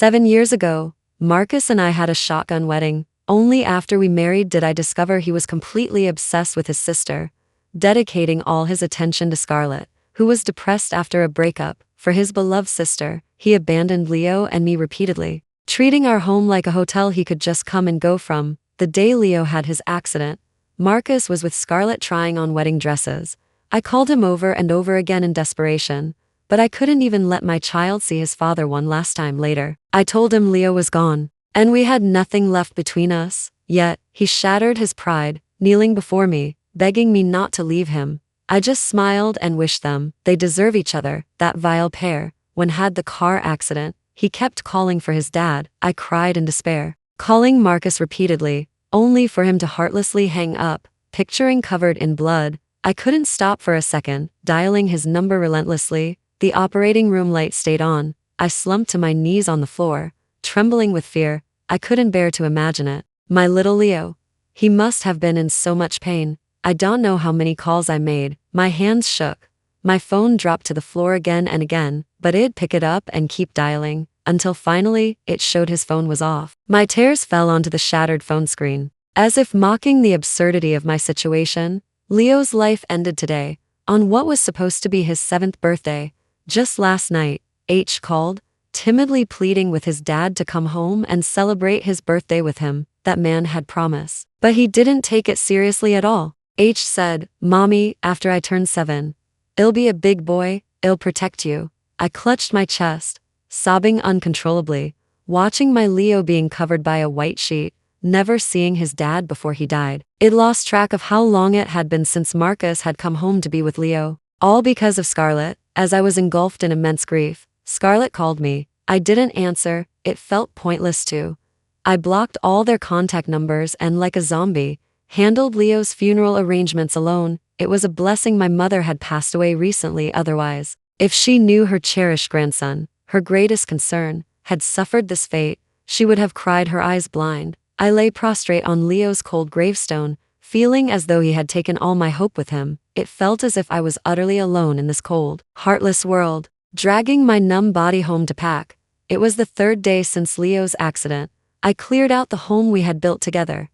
7 years ago, Marcus and I had a shotgun wedding. Only after we married did I discover he was completely obsessed with his sister, dedicating all his attention to Scarlett, who was depressed after a breakup. For his beloved sister, he abandoned Leo and me repeatedly, treating our home like a hotel he could just come and go from. The day Leo had his accident, Marcus was with Scarlett trying on wedding dresses. I called him over and over again in desperation, but I couldn't even let my child see his father one last time. Later, I told him Leo was gone, and we had nothing left between us. Yet, he shattered his pride, kneeling before me, begging me not to leave him. I just smiled and wished them, they deserve each other, that vile pair. When had the car accident, he kept calling for his dad. I cried in despair, calling Marcus repeatedly, only for him to heartlessly hang up. Picturing covered in blood, I couldn't stop for a second, dialing his number relentlessly. The operating room light stayed on. I slumped to my knees on the floor, trembling with fear. I couldn't bear to imagine it. My little Leo. He must have been in so much pain. I don't know how many calls I made. My hands shook. My phone dropped to the floor again and again, but it'd pick it up and keep dialing, until finally, it showed his phone was off. My tears fell onto the shattered phone screen. As if mocking the absurdity of my situation, Leo's life ended today, on what was supposed to be his 7th birthday. Just last night, H called, timidly pleading with his dad to come home and celebrate his birthday with him. That man had promise. But he didn't take it seriously at all. H said, "Mommy, after I turn 7, I'll be a big boy, I'll protect you." I clutched my chest, sobbing uncontrollably, watching my Leo being covered by a white sheet, never seeing his dad before he died. It lost track of how long it had been since Marcus had come home to be with Leo. All because of Scarlett. As I was engulfed in immense grief, Scarlett called me. I didn't answer, it felt pointless to. I blocked all their contact numbers and, like a zombie, handled Leo's funeral arrangements alone. It was a blessing my mother had passed away recently. Otherwise, if she knew her cherished grandson, her greatest concern, had suffered this fate, she would have cried her eyes blind. I lay prostrate on Leo's cold gravestone, feeling as though he had taken all my hope with him. It felt as if I was utterly alone in this cold, heartless world, dragging my numb body home to pack. It was the 3rd day since Leo's accident. I cleared out the home we had built together.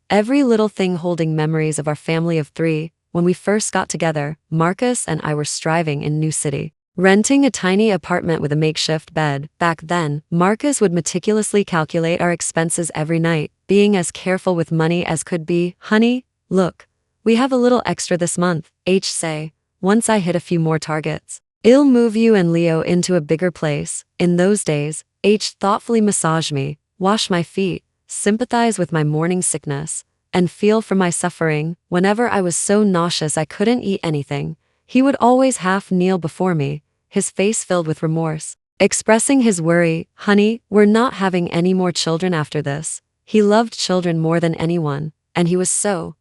Every little thing holding memories of our family of 3. When we first got together, Marcus and I were striving in new city, renting a tiny apartment with a makeshift bed. Back then, Marcus would meticulously calculate our expenses every night, being as careful with money as could be. "Honey, look, we have a little extra this month," H say, once I hit a few more targets. "I'll move you and Leo into a bigger place." In those days, H thoughtfully massaged me, wash my feet, sympathize with my morning sickness, and feel for my suffering. Whenever I was so nauseous I couldn't eat anything, he would always half kneel before me, his face filled with remorse, expressing his worry. "Honey, we're not having any more children after this." He loved children more than anyone, and he was so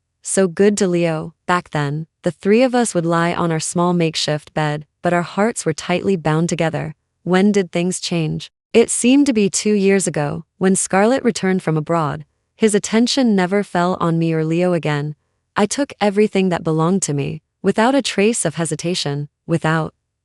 good to Leo. Back then, the 3 of us would lie on our small makeshift bed, but our hearts were tightly bound together. When did things change? It seemed to be 2 years ago, when Scarlett returned from abroad. His attention never fell on me or Leo again. I took everything that belonged to me, without a trace of hesitation.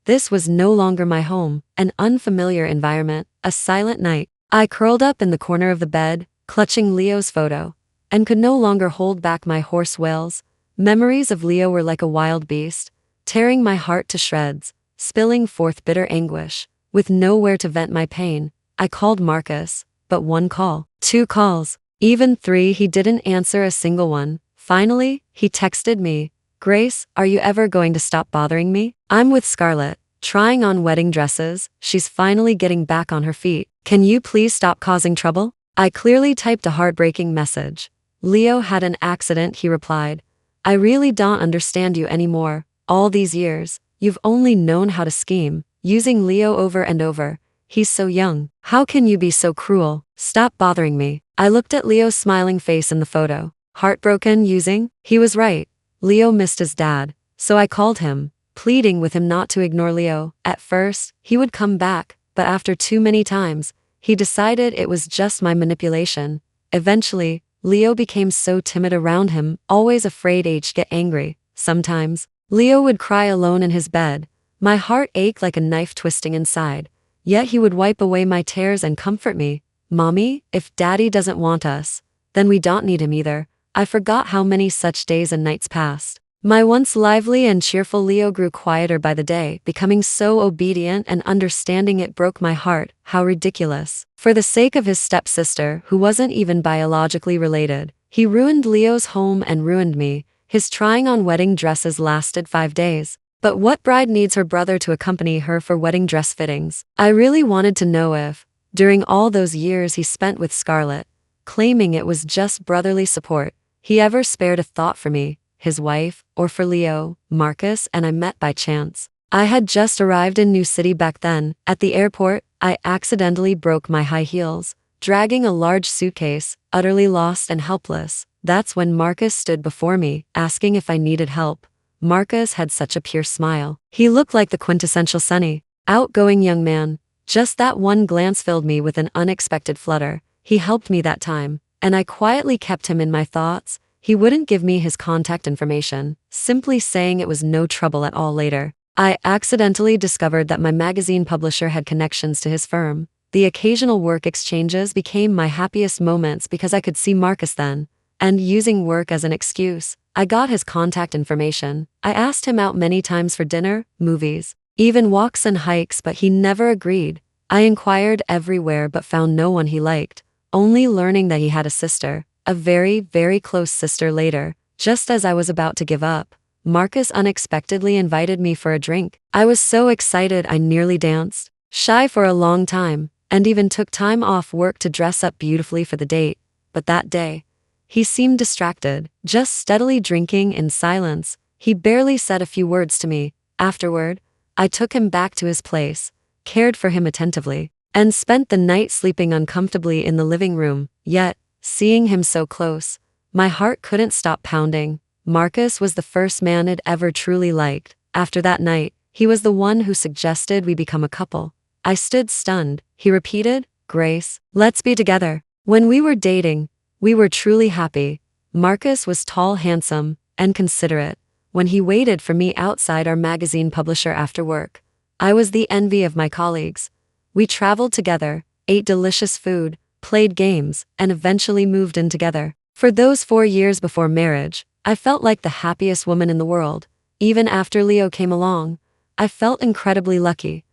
This was no longer my home, an unfamiliar environment, a silent night. I curled up in the corner of the bed, clutching Leo's photo, and could no longer hold back my hoarse wails. Memories of Leo were like a wild beast, tearing my heart to shreds, spilling forth bitter anguish. With nowhere to vent my pain, I called Marcus, but 1 call, 2 calls, even 3, he didn't answer a single one. Finally, he texted me, "Grace, are you ever going to stop bothering me? I'm with Scarlett, trying on wedding dresses. She's finally getting back on her feet. Can you please stop causing trouble?" I clearly typed a heartbreaking message. "Leo had an accident," he replied. "I really don't understand you anymore. All these years, you've only known how to scheme, using Leo over and over. He's so young. How can you be so cruel? Stop bothering me." I looked at Leo's smiling face in the photo. Heartbroken using? He was right. Leo missed his dad, so I called him, pleading with him not to ignore Leo. At first, he would come back, but after too many times, he decided it was just my manipulation. Eventually, Leo became so timid around him, always afraid H get angry. Sometimes, Leo would cry alone in his bed. My heart ached like a knife twisting inside. Yet he would wipe away my tears and comfort me. Mommy, if daddy doesn't want us, then we don't need him either. I forgot how many such days and nights passed. My once lively and cheerful Leo grew quieter by the day, becoming so obedient and understanding it broke my heart. How ridiculous. For the sake of his stepsister, who wasn't even biologically related, he ruined Leo's home and ruined me. His trying on wedding dresses lasted 5 days. But what bride needs her brother to accompany her for wedding dress fittings? I really wanted to know if, during all those years he spent with Scarlett, claiming it was just brotherly support, he ever spared a thought for me, his wife, or for Leo. Marcus and I met by chance. I had just arrived in New City back then. At the airport, I accidentally broke my high heels, dragging a large suitcase, utterly lost and helpless. That's when Marcus stood before me, asking if I needed help. Marcus had such a pure smile. He looked like the quintessential sunny, outgoing young man. Just that one glance filled me with an unexpected flutter. He helped me that time, and I quietly kept him in my thoughts. He wouldn't give me his contact information, simply saying it was no trouble at all. Later, I accidentally discovered that my magazine publisher had connections to his firm. The occasional work exchanges became my happiest moments because I could see Marcus then. And using work as an excuse, I got his contact information. I asked him out many times for dinner, movies, even walks and hikes, but he never agreed. I inquired everywhere but found no one he liked, only learning that he had a sister, a very, very close sister later. Just as I was about to give up, Marcus unexpectedly invited me for a drink. I was so excited I nearly danced, shy for a long time, and even took time off work to dress up beautifully for the date. But that day, he seemed distracted, just steadily drinking in silence. He barely said a few words to me. Afterward, I took him back to his place, cared for him attentively, and spent the night sleeping uncomfortably in the living room. Yet, seeing him so close, my heart couldn't stop pounding. Marcus was the first man I'd ever truly liked. After that night, he was the one who suggested we become a couple. I stood stunned. He repeated, "Grace, let's be together." When we were dating, we were truly happy. Marcus was tall, handsome, and considerate. When he waited for me outside our magazine publisher after work, I was the envy of my colleagues. We traveled together, ate delicious food, played games, and eventually moved in together. For those 4 years before marriage, I felt like the happiest woman in the world. Even after Leo came along, I felt incredibly lucky.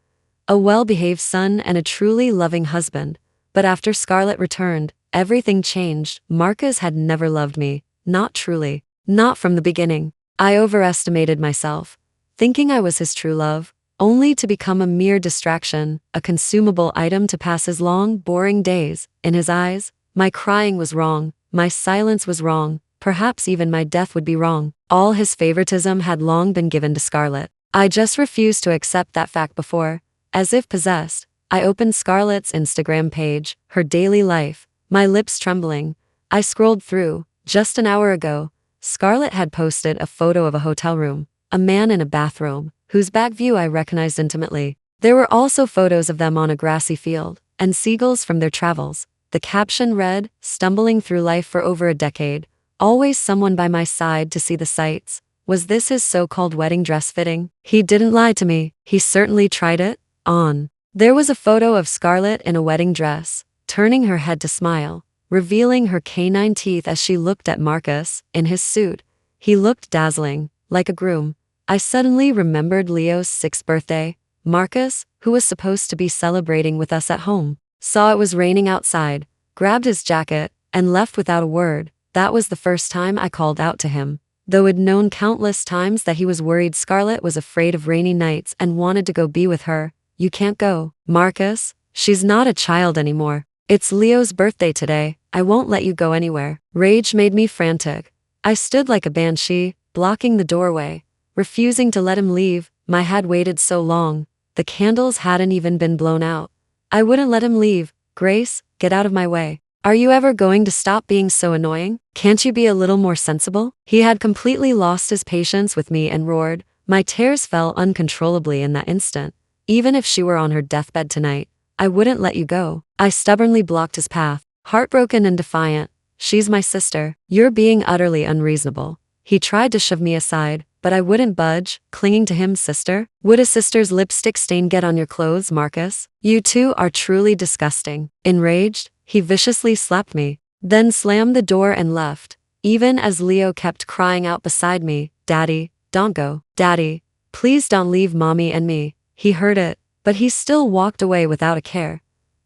A well-behaved son and a truly loving husband. But after Scarlett returned, everything changed. Marcus had never loved me, not truly, not from the beginning. I overestimated myself, thinking I was his true love, only to become a mere distraction, a consumable item to pass his long, boring days. In his eyes, my crying was wrong, my silence was wrong, perhaps even my death would be wrong. All his favoritism had long been given to Scarlett. I just refused to accept that fact. Before, as if possessed, I opened Scarlett's Instagram page, her daily life, my lips trembling. I scrolled through. Just an hour ago, Scarlett had posted a photo of a hotel room, a man in a bathrobe, whose back view I recognized intimately. There were also photos of them on a grassy field, and seagulls from their travels. The caption read, "Stumbling through life for over a decade, always someone by my side to see the sights." Was this his so-called wedding dress fitting? He didn't lie to me. He certainly tried it on. There was a photo of Scarlett in a wedding dress, turning her head to smile, revealing her canine teeth as she looked at Marcus, in his suit. He looked dazzling, like a groom. I suddenly remembered Leo's 6th birthday. Marcus, who was supposed to be celebrating with us at home, saw it was raining outside, grabbed his jacket, and left without a word. That was the first time I called out to him, though I'd known countless times that he was worried Scarlett was afraid of rainy nights and wanted to go be with her. "You can't go, Marcus. She's not a child anymore. It's Leo's birthday today. I won't let you go anywhere." Rage made me frantic. I stood like a banshee, blocking the doorway, refusing to let him leave. My had waited so long. The candles hadn't even been blown out. I wouldn't let him leave. "Grace, get out of my way. Are you ever going to stop being so annoying? Can't you be a little more sensible?" He had completely lost his patience with me and roared. My tears fell uncontrollably in that instant. "Even if she were on her deathbed tonight, I wouldn't let you go." I stubbornly blocked his path, heartbroken and defiant. "She's my sister. You're being utterly unreasonable." He tried to shove me aside, but I wouldn't budge, clinging to him. Sister? Would a sister's lipstick stain get on your clothes, Marcus? You two are truly disgusting. Enraged, he viciously slapped me, then slammed the door and left, even as Leo kept crying out beside me, Daddy, don't go. Daddy, please don't leave Mommy and me. He heard it, but he still walked away without a care.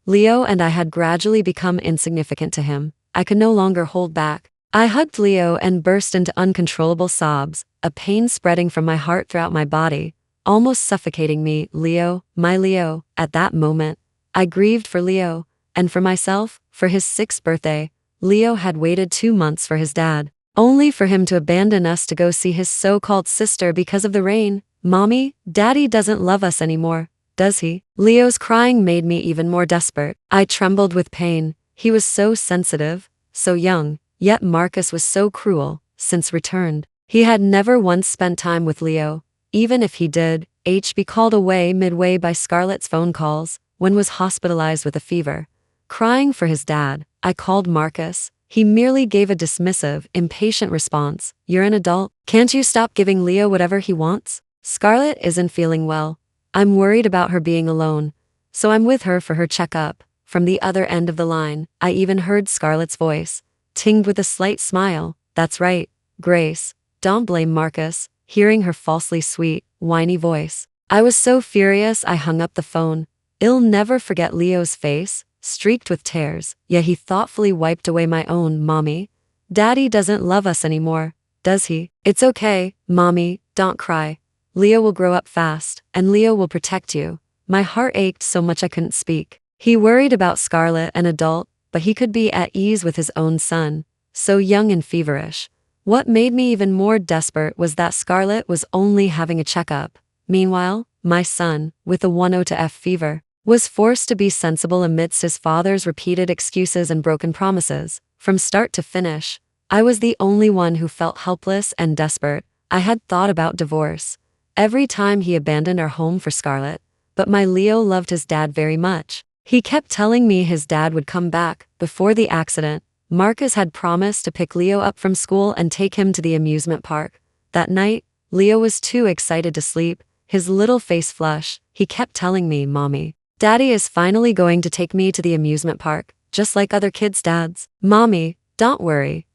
Leo and I had gradually become insignificant to him. I could no longer hold back. I hugged Leo and burst into uncontrollable sobs, a pain spreading from my heart throughout my body, almost suffocating me. Leo, my Leo. At that moment, I grieved for Leo, and for myself. For his 6th birthday, Leo had waited 2 months for his dad, only for him to abandon us to go see his so-called sister because of the rain. Mommy, Daddy doesn't love us anymore, does he? Leo's crying made me even more desperate. I trembled with pain. He was so sensitive, so young, yet Marcus was so cruel. Since returned, he had never once spent time with Leo. Even if he did, be called away midway by Scarlett's phone calls, when was hospitalized with a fever. Crying for his dad, I called Marcus. He merely gave a dismissive, impatient response. You're an adult. Can't you stop giving Leo whatever he wants? Scarlett isn't feeling well. I'm worried about her being alone, so I'm with her for her checkup. From the other end of the line, I even heard Scarlett's voice, tinged with a slight smile. That's right, Grace. Don't blame Marcus. Hearing her falsely sweet, whiny voice, I was so furious I hung up the phone. I'll never forget Leo's face, streaked with tears, yet he thoughtfully wiped away my own. Mommy, Daddy doesn't love us anymore, does he? It's okay, Mommy, don't cry. Leo will grow up fast, and Leo will protect you. My heart ached so much I couldn't speak. He worried about Scarlett, an adult, but he could be at ease with his own son, so young and feverish. What made me even more desperate was that Scarlett was only having a checkup. Meanwhile, my son, with a 102F fever, was forced to be sensible amidst his father's repeated excuses and broken promises. From start to finish, I was the only one who felt helpless and desperate. I had thought about divorce every time he abandoned our home for Scarlett, but my Leo loved his dad very much. He kept telling me his dad would come back. Before the accident, Marcus had promised to pick Leo up from school and take him to the amusement park. That night, Leo was too excited to sleep, his little face flushed. He kept telling me, Mommy, Daddy is finally going to take me to the amusement park, just like other kids' dads. Mommy, don't worry.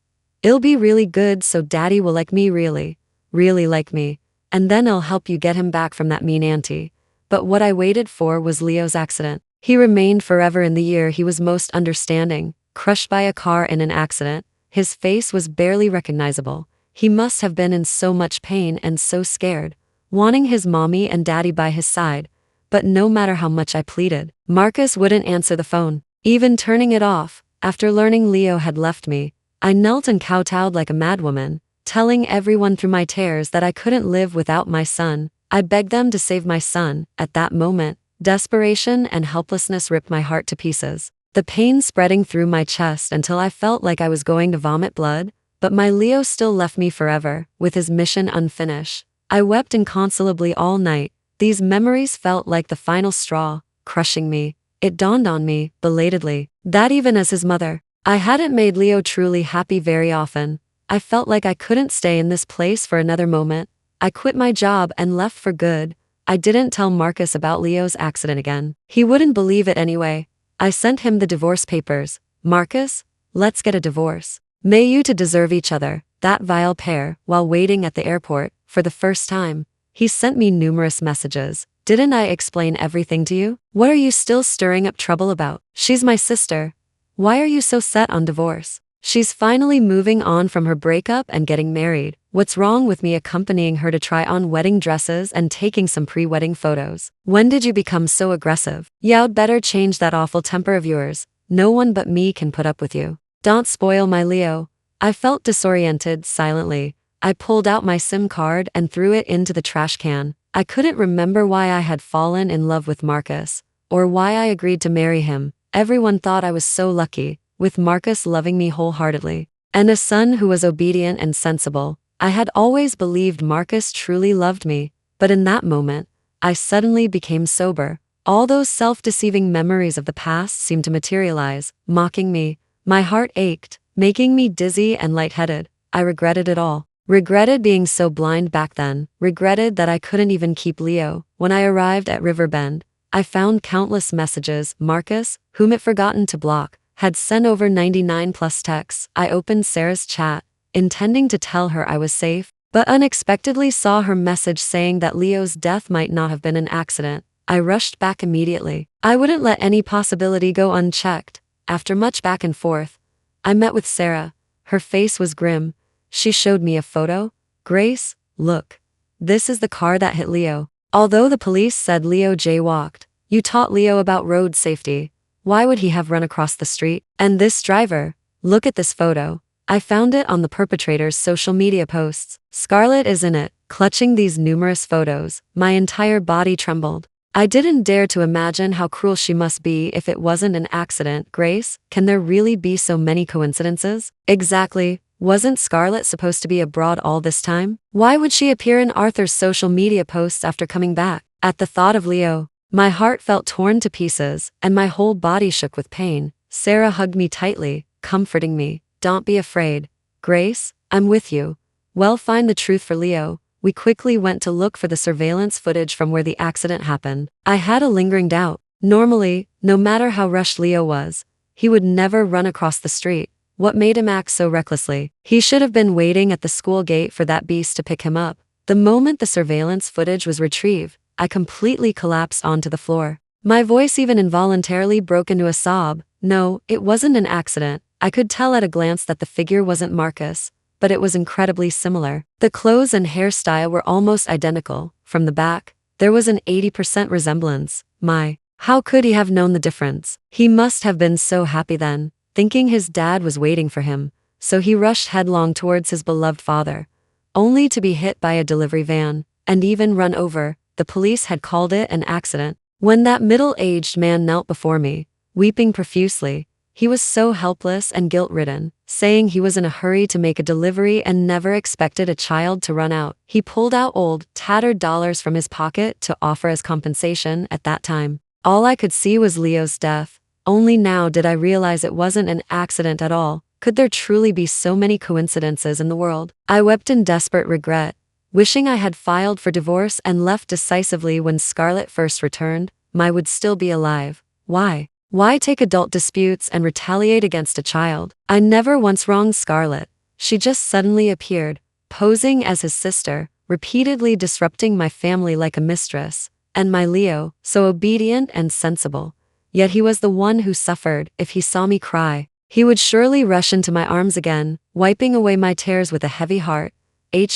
It'll be really good, so Daddy will like me, really, really like me, and then I'll help you get him back from that mean auntie. But what I waited for was Leo's accident. He remained forever in the year he was most understanding, crushed by a car in an accident. His face was barely recognizable. He must have been in so much pain and so scared, wanting his mommy and daddy by his side. But no matter how much I pleaded, Marcus wouldn't answer the phone, even turning it off. After learning Leo had left me, I knelt and kowtowed like a madwoman, telling everyone through my tears that I couldn't live without my son. I begged them to save my son. At that moment, desperation and helplessness ripped my heart to pieces, the pain spreading through my chest until I felt like I was going to vomit blood. But my Leo still left me forever, with his mission unfinished. I wept inconsolably all night. These memories felt like the final straw, crushing me. It dawned on me, belatedly, that even as his mother, I hadn't made Leo truly happy very often. I felt like I couldn't stay in this place for another moment. I quit my job and left for good. I didn't tell Marcus about Leo's accident again. He wouldn't believe it anyway. I sent him the divorce papers. Marcus, let's get a divorce. May you two deserve each other. That vile pair. While waiting at the airport, for the first time, he sent me numerous messages. Didn't I explain everything to you? What are you still stirring up trouble about? She's my sister. Why are you so set on divorce? She's finally moving on from her breakup and getting married. What's wrong with me accompanying her to try on wedding dresses and taking some pre-wedding photos? When did you become so aggressive? You'd better change that awful temper of yours. No one but me can put up with you. Don't spoil my Leo. I felt disoriented. Silently, I pulled out my SIM card and threw it into the trash can. I couldn't remember why I had fallen in love with Marcus, or why I agreed to marry him. Everyone thought I was so lucky, with Marcus loving me wholeheartedly, and a son who was obedient and sensible. I had always believed Marcus truly loved me, but in that moment, I suddenly became sober. All those self-deceiving memories of the past seemed to materialize, mocking me. My heart ached, making me dizzy and lightheaded. I regretted it all. Regretted being so blind back then, regretted that I couldn't even keep Leo. When I arrived at Riverbend, I found countless messages. Marcus, whom it forgotten to block, had sent over 99 plus texts. I opened Sarah's chat, intending to tell her I was safe, but unexpectedly saw her message saying that Leo's death might not have been an accident. I rushed back immediately. I wouldn't let any possibility go unchecked. After much back and forth, I met with Sarah. Her face was grim. She showed me a photo. Grace, look. This is the car that hit Leo. Although the police said Leo jaywalked, you taught Leo about road safety. Why would he have run across the street? And this driver, look at this photo. I found it on the perpetrator's social media posts. Scarlett is in it, clutching these numerous photos. My entire body trembled. I didn't dare to imagine how cruel she must be if it wasn't an accident. Grace, can there really be so many coincidences? Exactly. Wasn't Scarlett supposed to be abroad all this time? Why would she appear in Arthur's social media posts after coming back? At the thought of Leo, my heart felt torn to pieces, and my whole body shook with pain. Sarah hugged me tightly, comforting me. Don't be afraid. Grace, I'm with you. We'll find the truth for Leo. We quickly went to look for the surveillance footage from where the accident happened. I had a lingering doubt. Normally, no matter how rushed Leo was, he would never run across the street. What made him act so recklessly? He should have been waiting at the school gate for that beast to pick him up. The moment the surveillance footage was retrieved, I completely collapsed onto the floor. My voice even involuntarily broke into a sob. No, it wasn't an accident. I could tell at a glance that the figure wasn't Marcus, but it was incredibly similar. The clothes and hairstyle were almost identical. From the back, there was an 80% resemblance. How could he have known the difference? He must have been so happy then, thinking his dad was waiting for him, so he rushed headlong towards his beloved father, only to be hit by a delivery van, and even run over. The police had called it an accident. When that middle-aged man knelt before me, weeping profusely, he was so helpless and guilt-ridden, saying he was in a hurry to make a delivery and never expected a child to run out. He pulled out old, tattered dollars from his pocket to offer as compensation. At that time, all I could see was Leo's death. Only now did I realize it wasn't an accident at all. Could there truly be so many coincidences in the world? I wept in desperate regret, wishing I had filed for divorce and left decisively when Scarlett first returned. I would still be alive. Why? Why take adult disputes and retaliate against a child? I never once wronged Scarlett. She just suddenly appeared, posing as his sister, repeatedly disrupting my family like a mistress. And my Leo, so obedient and sensible. Yet he was the one who suffered. If he saw me cry, he would surely rush into my arms again, wiping away my tears with a heavy heart.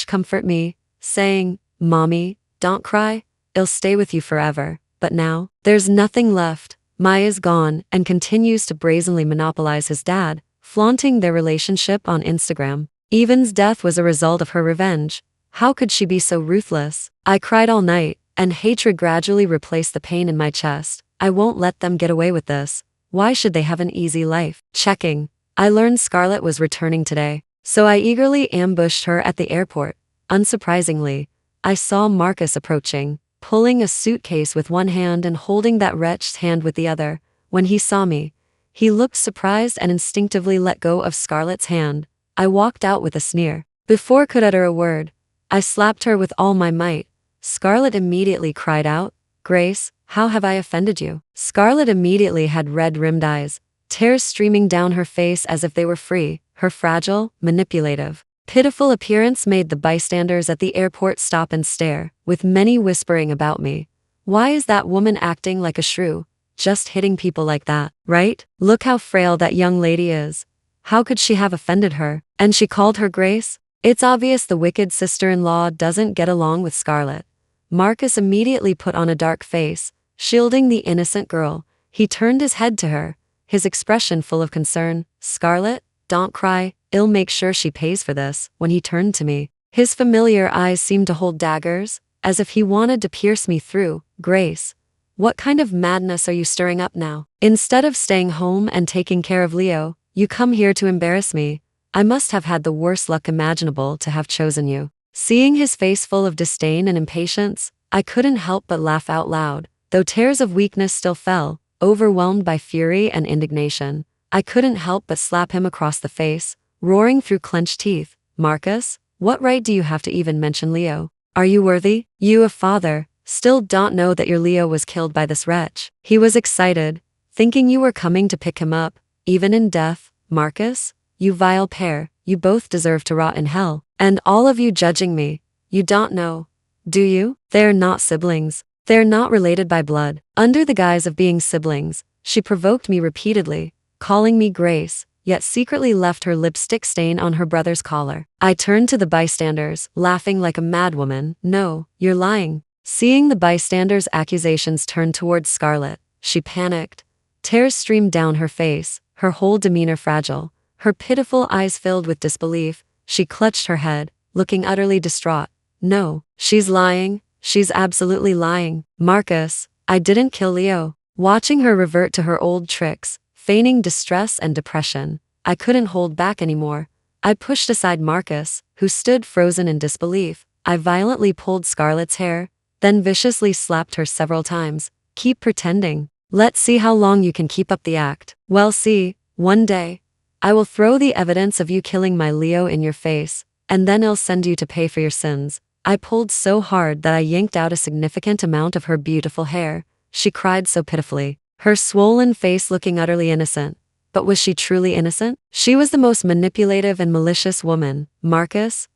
Comfort me, saying, Mommy, don't cry, it'll stay with you forever. But now, there's nothing left. Mai is gone and continues to brazenly monopolize his dad, flaunting their relationship on Instagram. Evan's death was a result of her revenge. How could she be so ruthless? I cried all night, and hatred gradually replaced the pain in my chest. I won't let them get away with this. Why should they have an easy life? Checking. I learned Scarlett was returning today, so I eagerly ambushed her at the airport. Unsurprisingly, I saw Marcus approaching, pulling a suitcase with one hand and holding that wretch's hand with the other. When he saw me, he looked surprised and instinctively let go of Scarlett's hand. I walked out with a sneer. Before I could utter a word, I slapped her with all my might. Scarlett immediately cried out, Grace, how have I offended you? Scarlett immediately had red-rimmed eyes, tears streaming down her face as if they were free. Her fragile, manipulative, pitiful appearance made the bystanders at the airport stop and stare, with many whispering about me. Why is that woman acting like a shrew? Just hitting people like that, right? Look how frail that young lady is. How could she have offended her? And she called her Grace? It's obvious the wicked sister-in-law doesn't get along with Scarlett. Marcus immediately put on a dark face, shielding the innocent girl. He turned his head to her, his expression full of concern. Scarlett, don't cry, I'll make sure she pays for this. When he turned to me, his familiar eyes seemed to hold daggers, as if he wanted to pierce me through. Grace, what kind of madness are you stirring up now? Instead of staying home and taking care of Leo, you come here to embarrass me. I must have had the worst luck imaginable to have chosen you. Seeing his face full of disdain and impatience, I couldn't help but laugh out loud, though tears of weakness still fell. Overwhelmed by fury and indignation, I couldn't help but slap him across the face, roaring through clenched teeth. Marcus, What right do you have to even mention Leo? Are you worthy? You, a father, still don't know that your Leo was killed by this wretch. He was excited, thinking you were coming to pick him up, even in death. Marcus, you vile pair, you both deserve to rot in hell. And all of you judging me, you don't know, do you? They're not siblings. They're not related by blood. Under the guise of being siblings, she provoked me repeatedly, calling me Grace, yet secretly left her lipstick stain on her brother's collar. I turned to the bystanders, laughing like a madwoman. No, you're lying. Seeing the bystanders' accusations turn towards Scarlett, she panicked. Tears streamed down her face, her whole demeanor fragile, her pitiful eyes filled with disbelief. She clutched her head, looking utterly distraught. No, she's lying. She's absolutely lying. Marcus, I didn't kill Leo. Watching her revert to her old tricks, feigning distress and depression, I couldn't hold back anymore. I pushed aside Marcus, who stood frozen in disbelief. I violently pulled Scarlett's hair, then viciously slapped her several times. Keep pretending. Let's see how long you can keep up the act. Well, see, one day, I will throw the evidence of you killing my Leo in your face, and then I'll send you to pay for your sins. I pulled so hard that I yanked out a significant amount of her beautiful hair. She cried so pitifully, her swollen face looking utterly innocent. But was she truly innocent? She was the most manipulative and malicious woman. Marcus,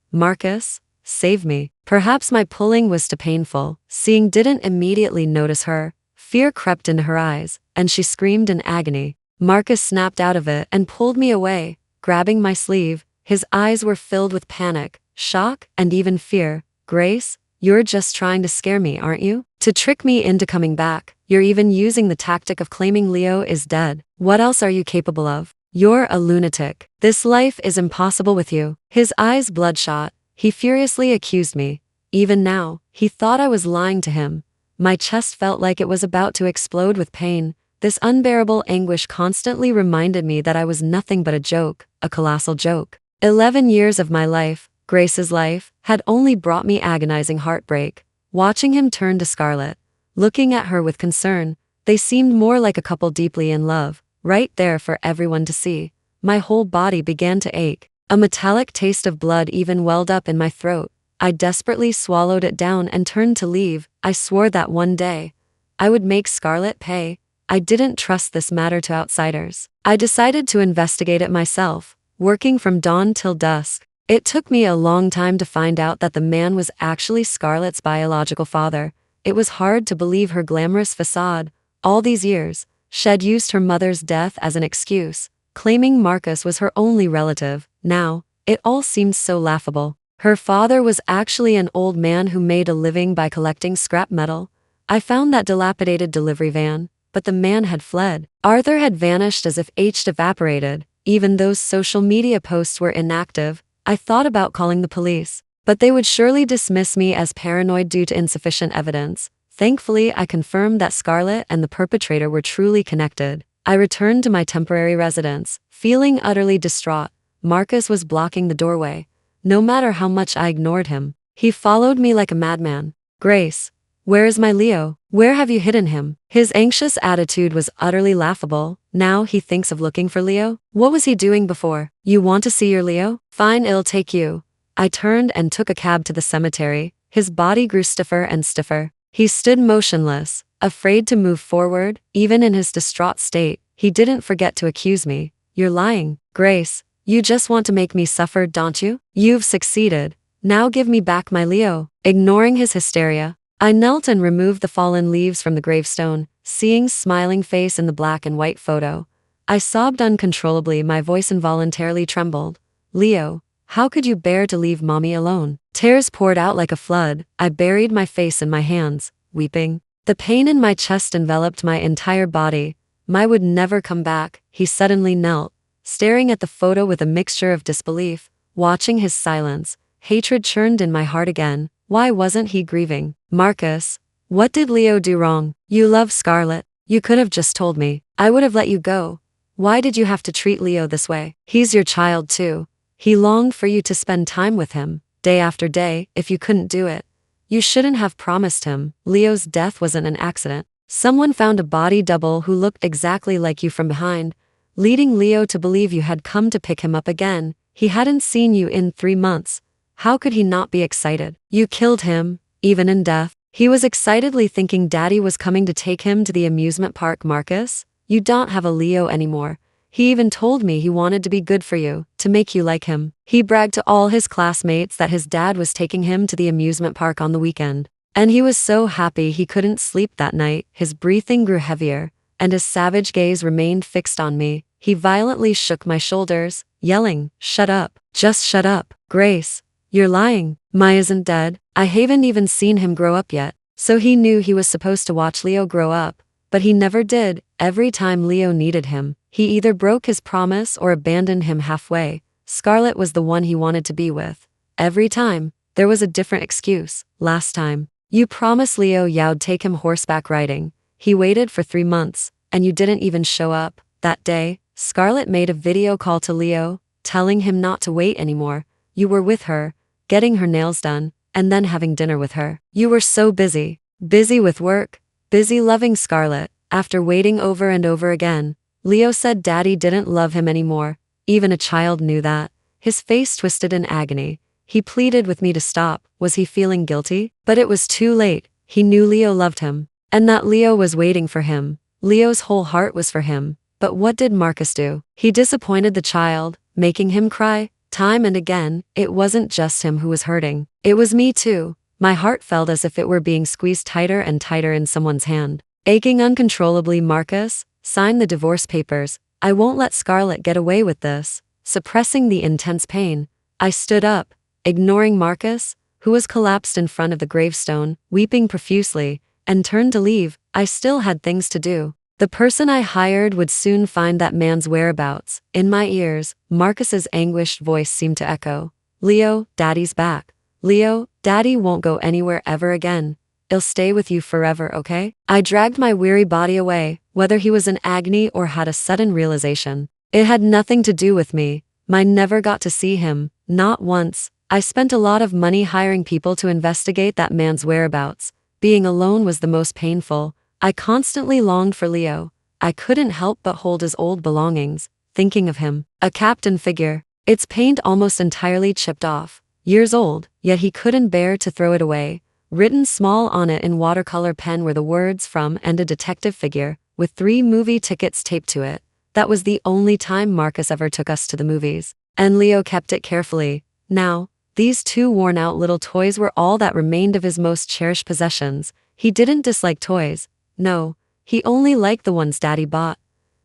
save me. Perhaps my pulling was too painful. Seeing didn't immediately notice her. Fear crept into her eyes, and she screamed in agony. Marcus snapped out of it and pulled me away, grabbing my sleeve. His eyes were filled with panic, shock, and even fear. Grace, you're just trying to scare me, aren't you? To trick me into coming back. You're even using the tactic of claiming Leo is dead. What else are you capable of? You're a lunatic. This life is impossible with you. His eyes bloodshot. He furiously accused me. Even now, he thought I was lying to him. My chest felt like it was about to explode with pain. This unbearable anguish constantly reminded me that I was nothing but a joke, a colossal joke. 11 years of my life, Grace's life, had only brought me agonizing heartbreak. Watching him turn to Scarlett, looking at her with concern, they seemed more like a couple deeply in love, right there for everyone to see. My whole body began to ache. A metallic taste of blood even welled up in my throat. I desperately swallowed it down and turned to leave. I swore that one day, I would make Scarlett pay. I didn't trust this matter to outsiders. I decided to investigate it myself, working from dawn till dusk. It took me a long time to find out that the man was actually Scarlett's biological father. It was hard to believe her glamorous facade. All these years, she'd used her mother's death as an excuse, claiming Marcus was her only relative. Now, it all seemed so laughable. Her father was actually an old man who made a living by collecting scrap metal. I found that dilapidated delivery van, but the man had fled. Arthur had vanished as if aged evaporated. Even those social media posts were inactive. I thought about calling the police, but they would surely dismiss me as paranoid due to insufficient evidence. Thankfully, I confirmed that Scarlett and the perpetrator were truly connected. I returned to my temporary residence, feeling utterly distraught. Marcus was blocking the doorway. No matter how much I ignored him, he followed me like a madman. Grace, where is my Leo? Where have you hidden him? His anxious attitude was utterly laughable. Now he thinks of looking for Leo? What was he doing before? You want to see your Leo? Fine, I'll take you. I turned and took a cab to the cemetery. His body grew stiffer and stiffer. He stood motionless, afraid to move forward. Even in his distraught state, he didn't forget to accuse me. You're lying, Grace. You just want to make me suffer, don't you? You've succeeded. Now give me back my Leo. Ignoring his hysteria, I knelt and removed the fallen leaves from the gravestone. Seeing smiling face in the black and white photo, I sobbed uncontrollably. My voice involuntarily trembled. Leo, how could you bear to leave mommy alone? Tears poured out like a flood. I buried my face in my hands, weeping. The pain in my chest enveloped my entire body. I would never come back. He suddenly knelt, staring at the photo with a mixture of disbelief. Watching his silence, hatred churned in my heart again. Why wasn't he grieving? Marcus, what did Leo do wrong? You love Scarlett. You could have just told me. I would have let you go. Why did you have to treat Leo this way? He's your child too. He longed for you to spend time with him, day after day. If you couldn't do it, you shouldn't have promised him. Leo's death wasn't an accident. Someone found a body double who looked exactly like you from behind, leading Leo to believe you had come to pick him up again. He hadn't seen you in 3 months. How could he not be excited? You killed him, even in death. He was excitedly thinking Daddy was coming to take him to the amusement park. Marcus, you don't have a Leo anymore. He even told me he wanted to be good for you, to make you like him. He bragged to all his classmates that his dad was taking him to the amusement park on the weekend. And he was so happy he couldn't sleep that night. His breathing grew heavier, and his savage gaze remained fixed on me. He violently shook my shoulders, yelling, "Shut up. Just shut up. Grace, you're lying. Mai isn't dead." I haven't even seen him grow up yet. So he knew he was supposed to watch Leo grow up, but he never did. Every time Leo needed him, he either broke his promise or abandoned him halfway. Scarlett was the one he wanted to be with. Every time, there was a different excuse. Last time, you promised Leo you'd take him horseback riding. He waited for 3 months, and you didn't even show up. That day, Scarlett made a video call to Leo, telling him not to wait anymore. You were with her, getting her nails done, and then having dinner with her. You were so busy. Busy with work, busy loving Scarlett. After waiting over and over again, Leo said Daddy didn't love him anymore. Even a child knew that. His face twisted in agony. He pleaded with me to stop. Was he feeling guilty? But it was too late. He knew Leo loved him, and that Leo was waiting for him. Leo's whole heart was for him. But what did Marcus do? He disappointed the child, making him cry. Time and again, it wasn't just him who was hurting. It was me too. My heart felt as if it were being squeezed tighter and tighter in someone's hand. Aching uncontrollably. Marcus, sign the divorce papers. I won't let Scarlett get away with this. Suppressing the intense pain, I stood up, ignoring Marcus, who was collapsed in front of the gravestone, weeping profusely, and turned to leave. I still had things to do. The person I hired would soon find that man's whereabouts. In my ears, Marcus's anguished voice seemed to echo. Leo, Daddy's back. Leo, Daddy won't go anywhere ever again. I'll stay with you forever, okay? I dragged my weary body away, whether he was in agony or had a sudden realization. It had nothing to do with me. I never got to see him, not once. I spent a lot of money hiring people to investigate that man's whereabouts. Being alone was the most painful. I constantly longed for Leo. I couldn't help but hold his old belongings, thinking of him. A captain figure. Its paint almost entirely chipped off. Years old, yet he couldn't bear to throw it away. Written small on it in watercolor pen were the words "from" and a detective figure, with 3 movie tickets taped to it. That was the only time Marcus ever took us to the movies. And Leo kept it carefully. Now, these 2 worn-out little toys were all that remained of his most cherished possessions. He didn't dislike toys. No, he only liked the ones Daddy bought.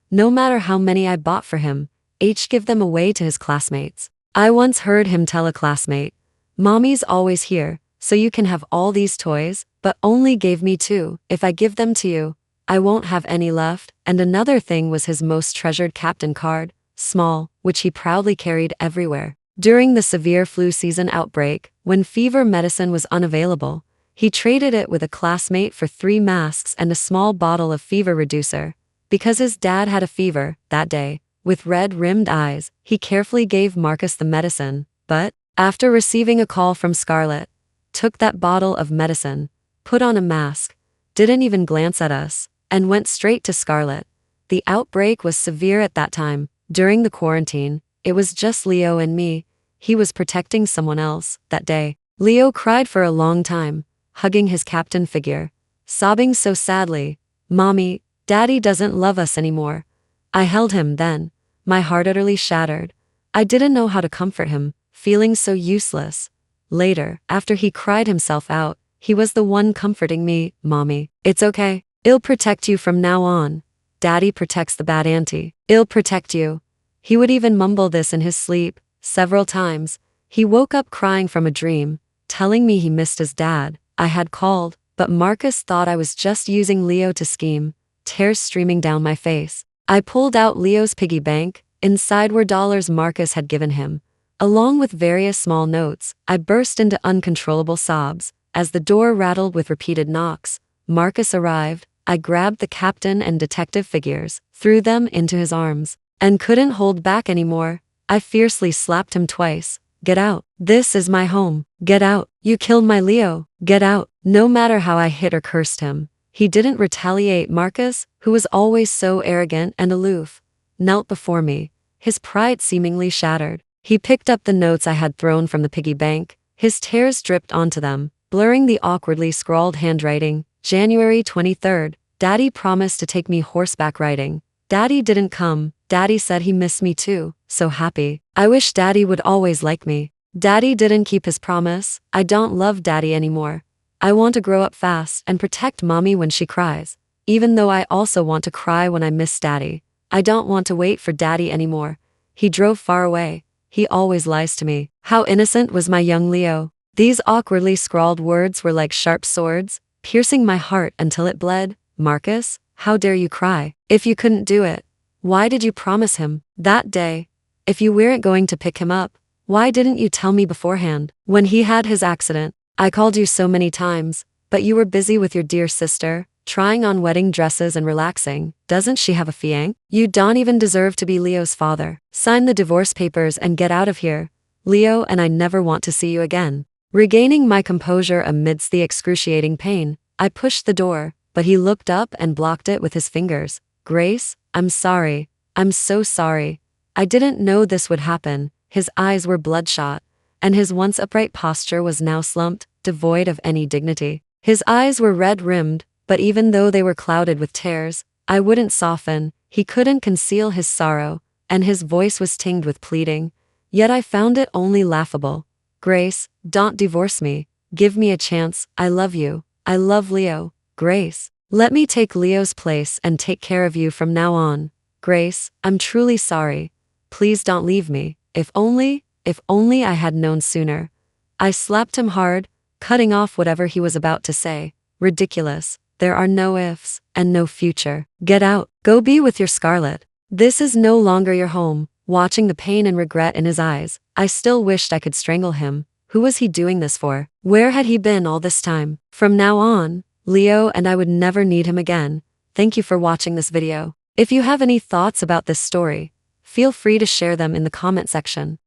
No matter how many I bought for him, H give them away to his classmates. I once heard him tell a classmate, "Mommy's always here, so you can have all these toys, but only gave me 2. If I give them to you, I won't have any left." And another thing was his most treasured captain card, small, which he proudly carried everywhere. During the severe flu season outbreak, when fever medicine was unavailable, he traded it with a classmate for 3 masks and a small bottle of fever reducer. Because his dad had a fever, that day, with red-rimmed eyes, he carefully gave Marcus the medicine, but, after receiving a call from Scarlett, took that bottle of medicine, put on a mask, didn't even glance at us, and went straight to Scarlett. The outbreak was severe at that time. During the quarantine, it was just Leo and me. He was protecting someone else. That day, Leo cried for a long time, hugging his captain figure, sobbing so sadly, "Mommy, Daddy doesn't love us anymore." I held him then, my heart utterly shattered. I didn't know how to comfort him, feeling so useless. Later, after he cried himself out, he was the one comforting me. "Mommy, it's okay. I'll protect you from now on. Daddy protects the bad auntie. I'll protect you." He would even mumble this in his sleep. Several times, he woke up crying from a dream, telling me he missed his dad. I had called, but Marcus thought I was just using Leo to scheme, tears streaming down my face. I pulled out Leo's piggy bank. Inside were dollars Marcus had given him, along with various small notes. I burst into uncontrollable sobs. As the door rattled with repeated knocks, Marcus arrived. I grabbed the captain and detective figures, threw them into his arms, and couldn't hold back anymore. I fiercely slapped him twice. "Get out. This is my home. Get out. You killed my Leo. Get out." No matter how I hit or cursed him, he didn't retaliate. Marcus, who was always so arrogant and aloof, knelt before me, his pride seemingly shattered. He picked up the notes I had thrown from the piggy bank, His tears dripped onto them, blurring the awkwardly scrawled handwriting. January 23rd. Daddy promised to take me horseback riding. Daddy didn't come. Daddy said he missed me too. So happy. I wish Daddy would always like me. Daddy didn't keep his promise. I don't love Daddy anymore. I want to grow up fast and protect Mommy when she cries. Even though I also want to cry when I miss Daddy. I don't want to wait for Daddy anymore. He drove far away. He always lies to me. How innocent was my young Leo? These awkwardly scrawled words were like sharp swords, piercing my heart until it bled. Marcus, how dare you cry? If you couldn't do it, why did you promise him that day? If you weren't going to pick him up, why didn't you tell me beforehand? When he had his accident, I called you so many times, but you were busy with your dear sister, trying on wedding dresses and relaxing. Doesn't she have a fiancé? You don't even deserve to be Leo's father. Sign the divorce papers and get out of here. Leo and I never want to see you again. Regaining my composure amidst the excruciating pain, I pushed the door, but he looked up and blocked it with his fingers. Grace, I'm sorry. I'm so sorry. I didn't know this would happen. His eyes were bloodshot, and his once upright posture was now slumped, devoid of any dignity. His eyes were red-rimmed, but even though they were clouded with tears, I wouldn't soften. He couldn't conceal his sorrow, and his voice was tinged with pleading. Yet I found it only laughable. Grace, don't divorce me. Give me a chance. I love you. I love Leo. Grace, let me take Leo's place and take care of you from now on. Grace, I'm truly sorry. Please don't leave me. If only I had known sooner. I slapped him hard, cutting off whatever he was about to say. Ridiculous. There are no ifs and no future. Get out. Go be with your Scarlett. This is no longer your home. Watching the pain and regret in his eyes, I still wished I could strangle him. Who was he doing this for? Where had he been all this time? From now on, Leo and I would never need him again. Thank you for watching this video. If you have any thoughts about this story, feel free to share them in the comment section.